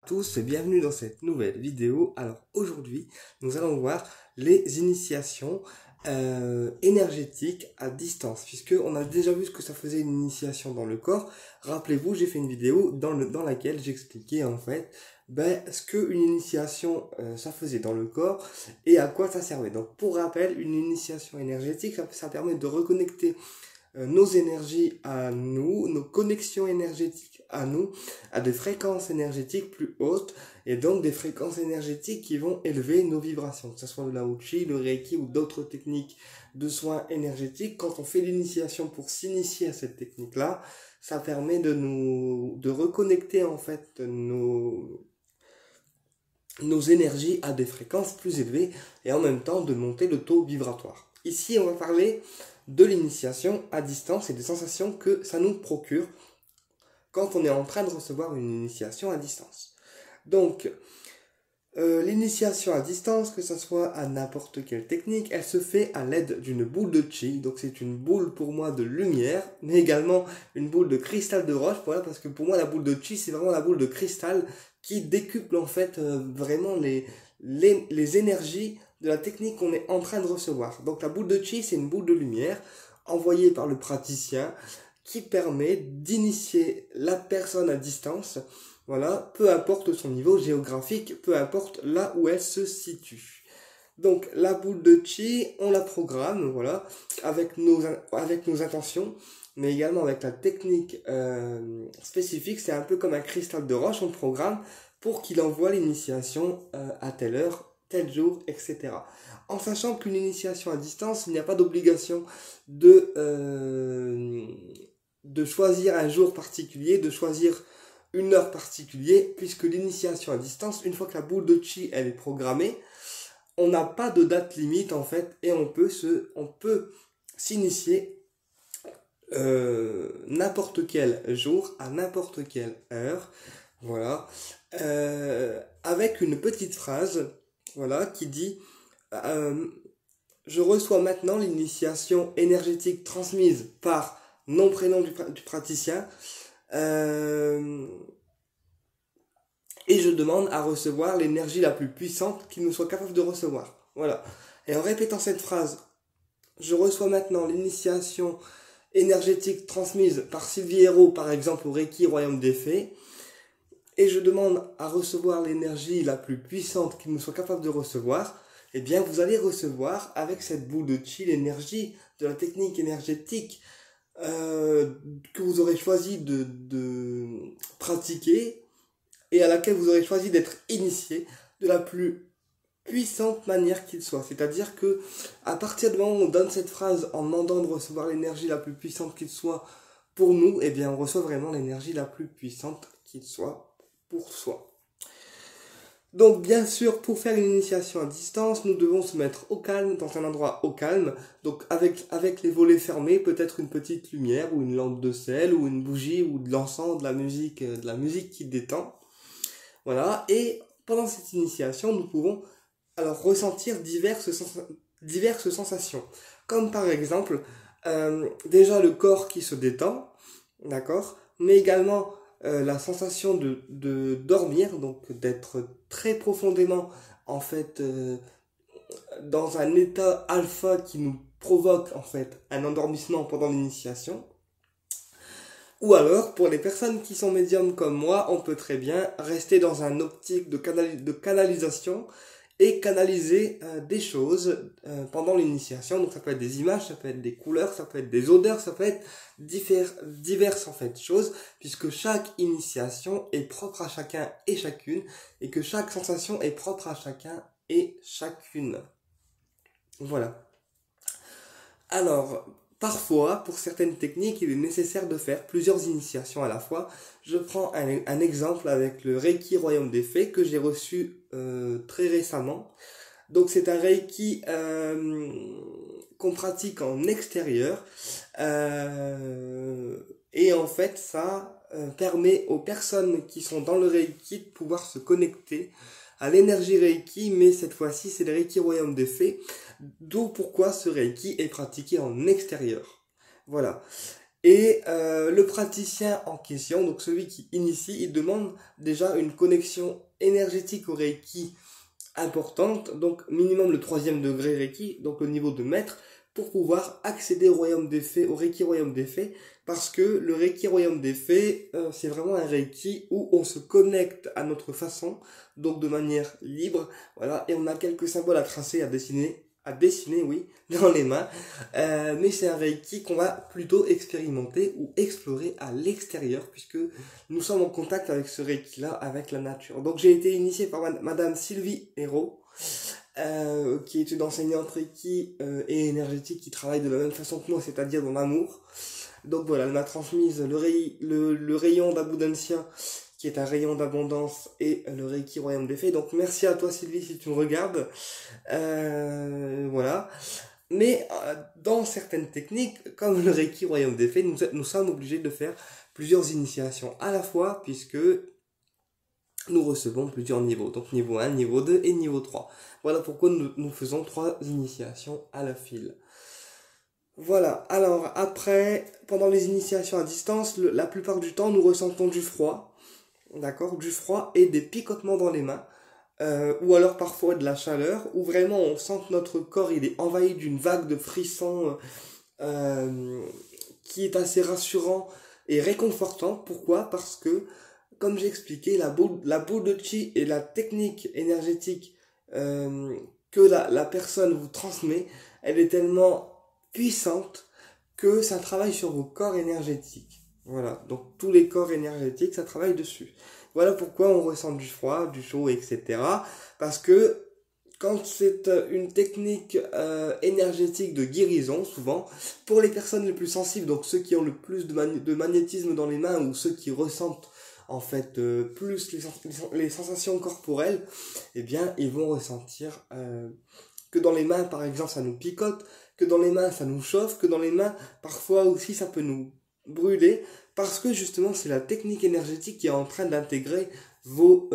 Tous et bienvenue dans cette nouvelle vidéo. Alors aujourd'hui, nous allons voir les initiations énergétiques à distance, puisque on a déjà vu ce que ça faisait une initiation dans le corps. Rappelez-vous, j'ai fait une vidéo dans laquelle j'expliquais en fait ce que une initiation ça faisait dans le corps et à quoi ça servait. Donc pour rappel, une initiation énergétique, ça permet de reconnecter nos énergies à nous, nos connexions énergétiques à nous, à des fréquences énergétiques plus hautes, et donc des fréquences énergétiques qui vont élever nos vibrations, que ce soit le Lao Chi, le Reiki ou d'autres techniques de soins énergétiques. Quand on fait l'initiation pour s'initier à cette technique-là, ça permet de reconnecter en fait nos énergies à des fréquences plus élevées et en même temps de monter le taux vibratoire. Ici, on va parler de l'initiation à distance et des sensations que ça nous procure quand on est en train de recevoir une initiation à distance. Donc, l'initiation à distance, que ce soit à n'importe quelle technique, elle se fait à l'aide d'une boule de chi. Donc c'est une boule pour moi de lumière, mais également une boule de cristal de roche. Voilà, parce que pour moi la boule de chi, c'est vraiment la boule de cristal qui décuple en fait vraiment les énergies de la technique qu'on est en train de recevoir. Donc la boule de chi, c'est une boule de lumière envoyée par le praticien qui permet d'initier la personne à distance. Voilà, peu importe son niveau géographique, peu importe là où elle se situe. Donc la boule de chi, on la programme, voilà, avec nos intentions, mais également avec la technique spécifique. C'est un peu comme un cristal de roche, on programme pour qu'il envoie l'initiation à telle heure, tel jour, etc. En sachant qu'une initiation à distance, il n'y a pas d'obligation de choisir un jour particulier, de choisir une heure particulière, puisque l'initiation à distance, une fois que la boule de chi elle est programmée, on n'a pas de date limite en fait, et on peut s'initier n'importe quel jour, à n'importe quelle heure, voilà, avec une petite phrase, voilà, qui dit je reçois maintenant l'initiation énergétique transmise par nom prénom du praticien. Et je demande à recevoir l'énergie la plus puissante qu'il nous soit capable de recevoir. Voilà. Et en répétant cette phrase, je reçois maintenant l'initiation énergétique transmise par Sylvie Hérault, par exemple, au Reiki Royaume des Fées, et je demande à recevoir l'énergie la plus puissante qu'il nous soit capable de recevoir, eh bien, vous allez recevoir avec cette boule de chi l'énergie de la technique énergétique que vous aurez choisi de pratiquer et à laquelle vous aurez choisi d'être initié de la plus puissante manière qu'il soit. C'est-à-dire que à partir du moment où on donne cette phrase en demandant de recevoir l'énergie la plus puissante qu'il soit pour nous, eh bien on reçoit vraiment l'énergie la plus puissante qu'il soit pour soi. Donc bien sûr, pour faire une initiation à distance, nous devons se mettre au calme, dans un endroit au calme, donc avec les volets fermés, peut-être une petite lumière ou une lampe de sel ou une bougie ou de l'encens, de la musique qui détend. Voilà, et pendant cette initiation, nous pouvons alors ressentir diverses sensations, comme par exemple déjà le corps qui se détend, d'accord, mais également la sensation de dormir, donc d'être très profondément en fait dans un état alpha qui nous provoque en fait un endormissement pendant l'initiation. Ou alors, pour les personnes qui sont médiums comme moi, on peut très bien rester dans un optique de canalisation et canaliser des choses pendant l'initiation. Donc ça peut être des images, ça peut être des couleurs, ça peut être des odeurs, ça peut être diverses en fait choses, puisque chaque initiation est propre à chacun et chacune, et que chaque sensation est propre à chacun et chacune. Voilà. Alors, parfois, pour certaines techniques, il est nécessaire de faire plusieurs initiations à la fois. Je prends un exemple avec le Reiki Royaume des Fées que j'ai reçu très récemment. Donc c'est un Reiki qu'on pratique en extérieur. Et en fait, ça permet aux personnes qui sont dans le Reiki de pouvoir se connecter à l'énergie Reiki, mais cette fois-ci, c'est le Reiki Royaume des Fées. D'où pourquoi ce Reiki est pratiqué en extérieur. Voilà. Et le praticien en question, donc celui qui initie, il demande déjà une connexion énergétique au Reiki importante, donc minimum le troisième degré Reiki, donc le niveau de maître, pour pouvoir accéder au royaume des fées, au Reiki royaume des fées, parce que le Reiki royaume des fées, c'est vraiment un Reiki où on se connecte à notre façon, donc de manière libre, voilà, et on a quelques symboles à tracer, à dessiner, oui, dans les mains, mais c'est un Reiki qu'on va plutôt expérimenter ou explorer à l'extérieur, puisque nous sommes en contact avec ce Reiki-là, avec la nature. Donc j'ai été initié par Madame Sylvie Hérault, qui est une enseignante Reiki et énergétique qui travaille de la même façon que moi, c'est-à-dire dans l'amour. Donc voilà, elle m'a transmise le rayon d'Abundancia, qui est un rayon d'abondance, et le Reiki Royaume des Fées. Donc merci à toi Sylvie si tu me regardes. Voilà. Mais dans certaines techniques, comme le Reiki Royaume des Fées, nous sommes obligés de faire plusieurs initiations à la fois, puisque nous recevons plusieurs niveaux. Donc niveau 1, niveau 2 et niveau 3. Voilà pourquoi nous faisons 3 initiations à la file. Voilà, alors après, pendant les initiations à distance, la plupart du temps, nous ressentons du froid, d'accord, du froid et des picotements dans les mains, ou alors parfois de la chaleur, où vraiment on sent que notre corps il est envahi d'une vague de frissons qui est assez rassurant et réconfortant. Pourquoi? Parce que, comme j'ai expliqué, la boule de chi et la technique énergétique que la personne vous transmet, elle est tellement puissante que ça travaille sur vos corps énergétiques. Voilà, donc tous les corps énergétiques, ça travaille dessus. Voilà pourquoi on ressent du froid, du chaud, etc. Parce que quand c'est une technique énergétique de guérison, souvent, pour les personnes les plus sensibles, donc ceux qui ont le plus de magnétisme dans les mains ou ceux qui ressentent en fait plus les sensations corporelles, eh bien ils vont ressentir que dans les mains par exemple ça nous picote, que dans les mains ça nous chauffe, que dans les mains parfois aussi ça peut nous brûler, parce que justement c'est la technique énergétique qui est en train d'intégrer vos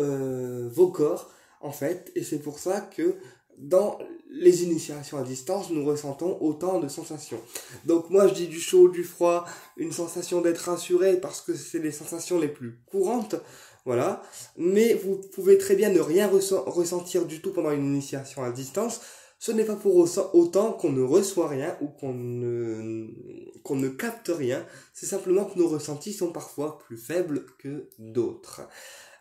corps en fait, et c'est pour ça que dans les initiations à distance, nous ressentons autant de sensations. Donc moi je dis du chaud, du froid, une sensation d'être rassuré parce que c'est les sensations les plus courantes, voilà. Mais vous pouvez très bien ne rien ressentir du tout pendant une initiation à distance. Ce n'est pas pour autant qu'on ne reçoit rien ou qu'on ne capte rien. C'est simplement que nos ressentis sont parfois plus faibles que d'autres.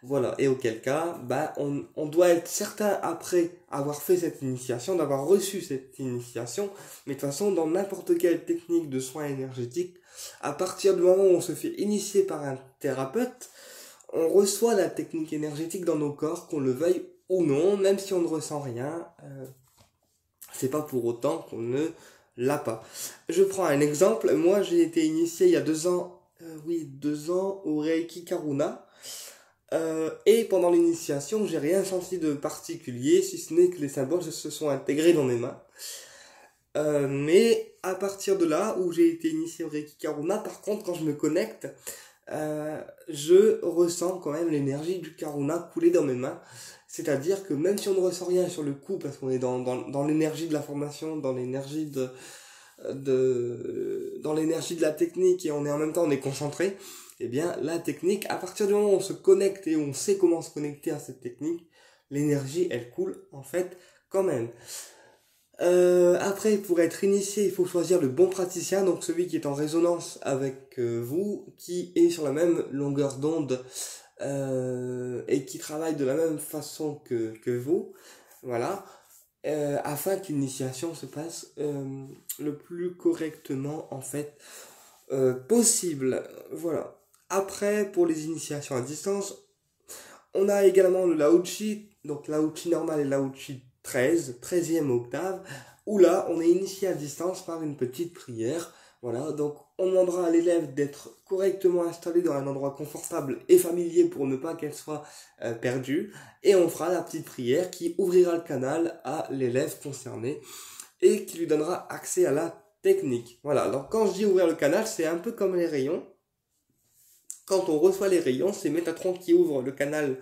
Voilà, et auquel cas, on doit être certain, après avoir fait cette initiation, d'avoir reçu cette initiation, mais de toute façon, dans n'importe quelle technique de soins énergétiques, à partir du moment où on se fait initier par un thérapeute, on reçoit la technique énergétique dans nos corps, qu'on le veuille ou non, même si on ne ressent rien, c'est pas pour autant qu'on ne l'a pas. Je prends un exemple, moi j'ai été initié il y a 2 ans au Reiki Karuna, et pendant l'initiation, j'ai rien senti de particulier, si ce n'est que les symboles se sont intégrés dans mes mains. Mais à partir de là, où j'ai été initié au Reiki Karuna, par contre, quand je me connecte, je ressens quand même l'énergie du Karuna couler dans mes mains. C'est-à-dire que même si on ne ressent rien sur le coup, parce qu'on est dans l'énergie de la formation, dans l'énergie dans l'énergie de la technique, et en même temps on est concentré, eh bien la technique, à partir du moment où on se connecte et on sait comment se connecter à cette technique, l'énergie elle coule en fait quand même. Après, pour être initié, il faut choisir le bon praticien, donc celui qui est en résonance avec vous, qui est sur la même longueur d'onde et qui travaille de la même façon que vous, voilà, afin que l'initiation se passe le plus correctement en fait possible. Voilà. Après, pour les initiations à distance, on a également le Lao-Chi, donc Lao-Chi normal et Lao-Chi 13e octave, où là, on est initié à distance par une petite prière. Voilà, donc on demandera à l'élève d'être correctement installé dans un endroit confortable et familier pour ne pas qu'elle soit perdue. Et on fera la petite prière qui ouvrira le canal à l'élève concerné et qui lui donnera accès à la technique. Voilà, donc quand je dis ouvrir le canal, c'est un peu comme les rayons. Quand on reçoit les rayons, c'est Métatron qui ouvre le canal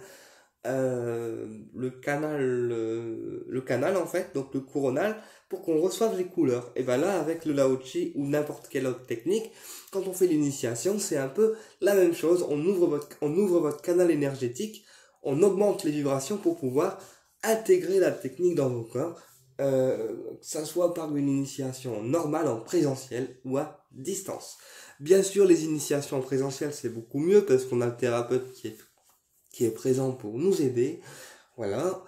le canal en fait, donc le coronal, pour qu'on reçoive les couleurs. Et ben là, avec le Lao-Chi ou n'importe quelle autre technique, quand on fait l'initiation, c'est un peu la même chose. On ouvre votre canal énergétique, on augmente les vibrations pour pouvoir intégrer la technique dans vos corps, que ça soit par une initiation normale en présentiel ou à distance. Bien sûr, les initiations en présentiel, c'est beaucoup mieux parce qu'on a le thérapeute qui est présent pour nous aider. Voilà.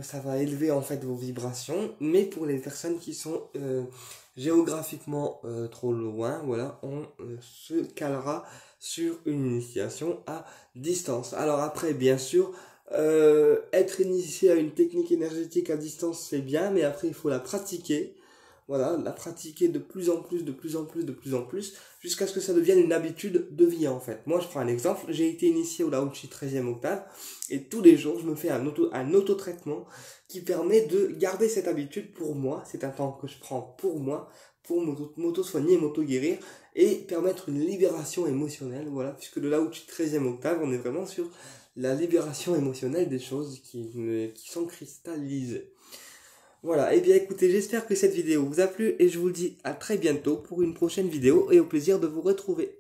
Ça va élever en fait vos vibrations, mais pour les personnes qui sont géographiquement trop loin, voilà, on se calera sur une initiation à distance. Alors après, bien sûr, être initié à une technique énergétique à distance, c'est bien, mais après, il faut la pratiquer. Voilà, la pratiquer de plus en plus, de plus en plus, de plus en plus, jusqu'à ce que ça devienne une habitude de vie en fait. Moi, je prends un exemple, j'ai été initié au Lao-Chi 13e octave, et tous les jours, je me fais un auto-traitement qui permet de garder cette habitude pour moi. C'est un temps que je prends pour moi, pour m'auto-soigner et m'auto-guérir, et permettre une libération émotionnelle, voilà, puisque le Lao-Chi 13e octave, on est vraiment sur la libération émotionnelle des choses qui sont cristallisées. Voilà, et bien écoutez, j'espère que cette vidéo vous a plu et je vous dis à très bientôt pour une prochaine vidéo et au plaisir de vous retrouver.